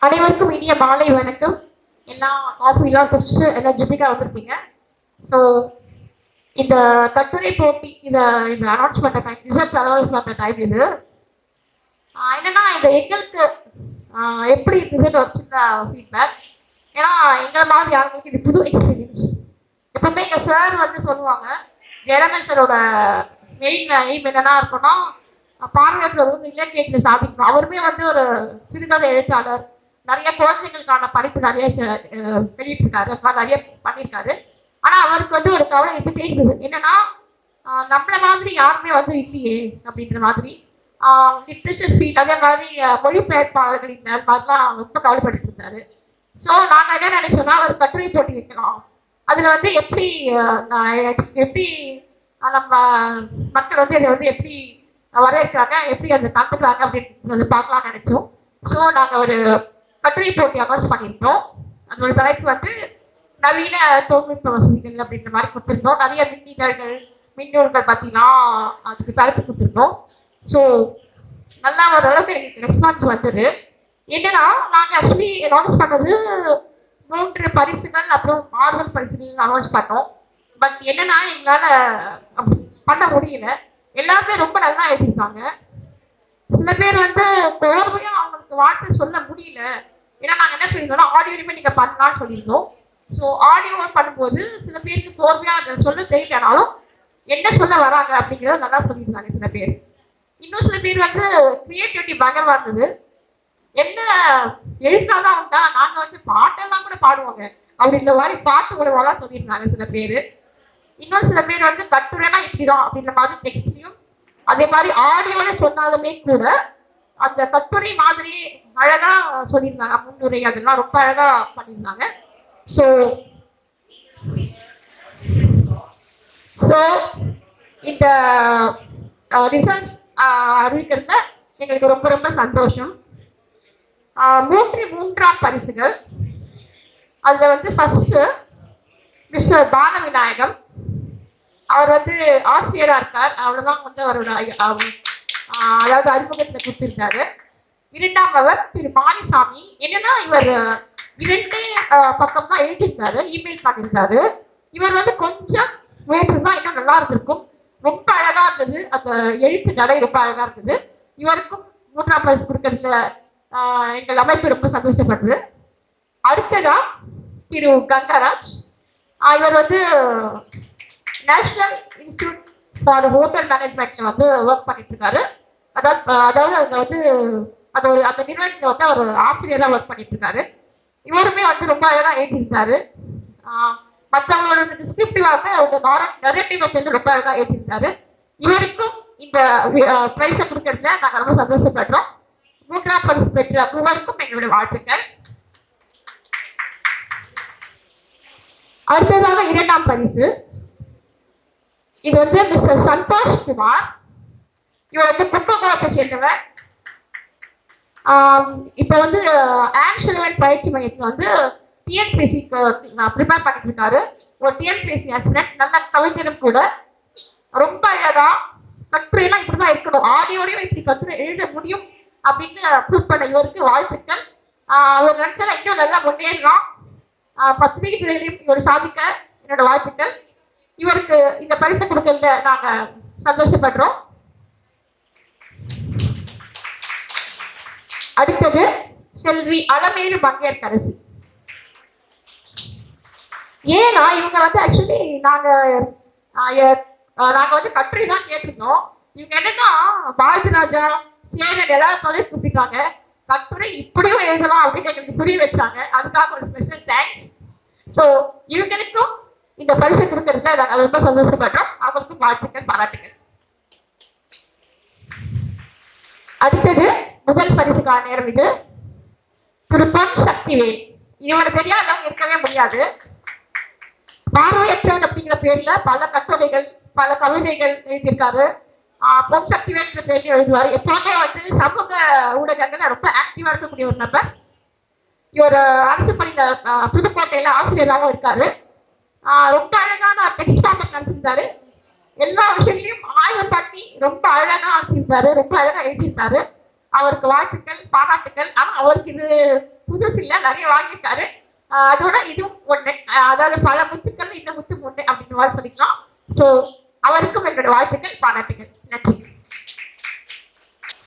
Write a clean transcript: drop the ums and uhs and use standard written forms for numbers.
அனைவருக்கும் இனிய மாலை வணக்கம். எல்லாம் காஃபிலாம் குடிச்சிட்டு எனர்ஜெட்டிக்காக வந்திருப்பீங்க. ஸோ இந்த கட்டுரை போட்டி இதை அனௌன்ஸ் பண்ணுற டைம், ரிசல்ட்ஸ் அனௌன்ஸ் பண்ணுற டைம் இது. என்னன்னா இந்த எங்களுக்கு எப்படி ரிசல்ட் வச்சுருந்த ஃபீட்பேக். ஏன்னா எங்களை மாதிரி யாருக்கும் இது புது எக்ஸ்பீரியன்ஸ். எப்பவுமே எங்கள் சார் வந்து சொல்லுவாங்க, ஜெயராமன் சாரோட மெயின் எய்ம் என்னன்னா இருக்குன்னா பார்வையாளர்கள் வந்து இலக்கியத்தில் சாதிக்கணும். அவருமே வந்து ஒரு சிறுகதை எழுத்தாளர், நிறைய குழந்தைகளுக்கான படிப்பு நிறைய வெளியிட்டிருக்காரு, நிறைய பண்ணியிருக்காரு. ஆனால் அவருக்கு வந்து ஒரு கவலை எடுத்துகிட்டே இருந்தது. என்னன்னா நம்மள மாதிரி யாருமே வந்து இல்லையே அப்படின்ற மாதிரி. லிட்ரேச்சர் ஃபீல்ட், அதே மாதிரி மொழிபெயர்ப்பாளர்களின் மாதிரிலாம் ரொம்ப கவலைப்பட்டு இருந்தாரு. ஸோ நாங்கள் என்ன நினைச்சோம்னா ஒரு கட்டுரை போட்டி வைக்கலாம். அதில் வந்து எப்படி எப்படி நம்ம மக்கள் வந்து இதை வந்து எப்படி வரவேற்கிறாங்க, எப்படி அதை தாக்குறாங்க அப்படின்றது பார்க்கலாம்னு நினைச்சோம். ஸோ நாங்கள் ஒரு கட்டுரை போட்டி அனௌன்ஸ் பண்ணியிருந்தோம். அதோட தலைப்பு வந்து நவீன தொழில்நுட்ப வசதிகள் அப்படின்ற மாதிரி கொடுத்துருந்தோம். நிறைய மின்னிதழ்கள், மின்னூல்கள் பற்றிலாம் அதுக்கு தலைப்பு கொடுத்துருந்தோம். ஸோ நல்லா ஓரளவுக்கு எனக்கு ரெஸ்பான்ஸ் வந்தது. என்னன்னா நாங்கள் ஆக்சுவலி அனௌன்ஸ் பண்ணது 3 பரிசுகள், அப்புறம் ஆறுதல் பரிசுகள் அனௌன்ஸ் பண்ணோம். பட் என்னன்னா எங்களால் அப்படி பண்ண முடியல. எல்லாருமே ரொம்ப நல்லா எழுதியிருக்காங்க. சில பேர் வந்து கோர்வையாக அவங்களுக்கு வார்த்தை சொல்ல முடியல. ஏன்னா நாங்கள் என்ன சொல்லியிருந்தோம்னா ஆடியோலையுமே நீங்கள் பண்ணலாம்னு சொல்லியிருந்தோம். ஸோ ஆடியோ பண்ணும்போது சில பேருக்கு கோர்வையாக அதை சொல்ல தெரியலனாலும் என்ன சொல்ல வராங்க அப்படிங்கிறத நல்லா சொல்லியிருந்தாங்க சில பேர். இன்னும் சில பேர் வந்து கிரியேட்டிவிட்டி பயங்கரமாக இருந்தது. என்ன எழுத்தாதான் உண்டா, நாங்கள் வந்து பாட்டெல்லாம் கூட பாடுவாங்க அப்படின்ற மாதிரி பாட்டு உறவாலாம் சொல்லியிருந்தாங்க சில பேர். இன்னும் சில பேர் வந்து கட்டுரைனா இப்படிதான் அப்படின்ற மாதிரி டெக்ஸ்ட்லையும் அதே மாதிரி ஆடியோல சொன்னாலுமே கூட அந்த கட்டுரை மாதிரி அழகா சொல்லியிருந்தாங்க. முன்னுரை அதெல்லாம் ரொம்ப அழகா பண்ணியிருந்தாங்க. ஸோ ஸோ இந்த ரிசல்ட்ஸ் அறிவிக்கிறதுல எங்களுக்கு ரொம்ப ரொம்ப சந்தோஷம். 3 பரிசுகள். அதில் வந்து ஃபர்ஸ்ட் மிஸ்டர் பாலவிநாயகம். அவர் வந்து ஆசிரியராக இருக்கார். அவ்வளோதான் வந்து அவரோட அதாவது அறிமுகத்தில் கொடுத்திருக்காரு. 2வது திரு மாரிசாமி. என்னன்னா இவர் 2 பக்கம் தான் எழுதியிருக்காரு, இமெயில் பண்ணியிருக்காரு. இவர் வந்து கொஞ்சம் வேற்றுதான் இன்னும் நல்லா இருந்திருக்கும். ரொம்ப அழகா இருந்தது, அந்த எழுத்து நடை ரொம்ப அழகா இருந்தது. இவருக்கும் 3ஆம் பரிசு கொடுக்கறதுல எங்கள் அமைப்பு ரொம்ப சந்தோஷப்படுது. அடுத்ததா திரு கங்கராஜ். இவர் வந்து நேஷனல் இன்ஸ்டிடியூட் ஃபார் ஹோட்டல் மேனேஜ்மெண்ட்ல வந்து ஒர்க் பண்ணிட்டு இருக்காரு. அதாவது அங்கே வந்து அந்த நிறுவனத்தில் வந்து அவர் ஆசிரியராக ஒர்க் பண்ணிட்டு இருக்காரு. இவருமே வந்து ரொம்ப அழகாக எழுதியிருந்தாரு. மற்றவங்களோட டிஸ்கிரிப்டிவாக அவங்க நரேட்டிவ் வந்து ரொம்ப அழகாக எழுதியிருந்தாரு. இவருக்கும் இந்த பிரைஸை கொடுக்கறதுல நாங்கள் ரொம்ப சந்தோஷப்படுறோம். 3ஆம் பரிசு பெற்ற மூவருக்கும் எங்களுடைய வாழ்த்துக்கள். அடுத்ததாக 2ஆம் பரிசு. இது வந்து மிஸ்டர் சந்தோஷ் குமார். இவர் வந்து புக்ககோட்டை சேர்ந்தவர். இப்போ வந்து ஆங்ஷலவன் பயிற்சி மையத்தில் வந்து டிஎன்பிஎஸ்சி ப்ரிப்பேர் பண்ணிட்டு இருக்காரு. ஒரு டிஎன்பிஎஸ்சி ஆஸ்பிரண்ட், நல்ல கவிஞரும் கூட. ரொம்ப அழகா கட்டுரைலாம் இப்படிதான் இருக்கணும், ஆடியோடையும் இப்படி கட்டுரை எழுத முடியும் அப்படின்னு ப்ரூவ் பண்ண இவருக்கு வாழ்த்துக்கள். அவர் நினைச்சாலும் இன்னும் நல்லா முன்னேறலாம். பத்திரிகை துறையிலையும் இவர் சாதிக்க என்னோட வாழ்த்துக்கள். இவருக்கு இந்த பரிசு கொடுக்கறத நாங்க சந்தோஷப்படுறோம். அடுத்தது செல்வி அலமேலு பங்கேற்கரசி. ஏன்னா இவங்க வந்து ஆக்சுவலி நாங்க வந்து கட்டுரை தான் கேட்டிருந்தோம். இவங்க என்னன்னா பாரதி ராஜா, சேகர் எல்லாரும் சொல்லி கூப்பிட்டாங்க. கட்டுரை இப்படியும் எழுதலாம் அப்படின்னு எங்களுக்கு புரிய வச்சாங்க. அதுக்காக ஒரு ஸ்பெஷல் தேங்க்ஸ். ஸோ இவங்களுக்கும் இந்த பரிசு கொடுக்கறதுல நாங்கள் ரொம்ப சந்தோஷப்படுறோம். அவங்களுக்கும் வாழ்த்துக்கள், பாராட்டுகள். அடுத்தது முதல் பரிசுக்கான நேரம். இது திரு பொன் சக்திவேல். இவரை தெரியாதவங்க இருக்கவே முடியாது. பார்வையற்றவர் அப்படிங்கிற பேர்ல பல கட்டுரைகள், பல கவிதைகள் எழுதியிருக்காரு. பொன் சக்திவேல் பேர்ல எழுதுவார். எப்போதுமே வந்து சமூக ஊடகங்கள்ல ரொம்ப ஆக்டிவா இருக்கக்கூடிய ஒரு நபர். இவர் அரசு பணியில புதுக்கோட்டையில ஆசிரியராகவும் இருக்காரு. ரொம்ப அழகான டெக்ஸ்ட் ஃபார்மேட் நடத்திருந்தாரு. எல்லா விஷயங்களையும் ஆய்வு பண்ணி ரொம்ப அழகா நடத்திருந்தாரு, ரொம்ப அழகா எழுதியிருந்தாரு. அவருக்கு வாழ்த்துக்கள், பாராட்டுக்கள். ஆனா அவருக்கு இது புதுசு இல்லை, நிறைய வாங்கியிருக்காரு. அதோட இதுவும் ஒண்ணு, அதாவது பல முத்துக்கள் இந்த முத்து ஒண்ணு அப்படின்ற மாதிரி சொல்லிக்கலாம். ஸோ அவருக்கும் என்னோட வாழ்த்துக்கள், பாராட்டுகள். நன்றி.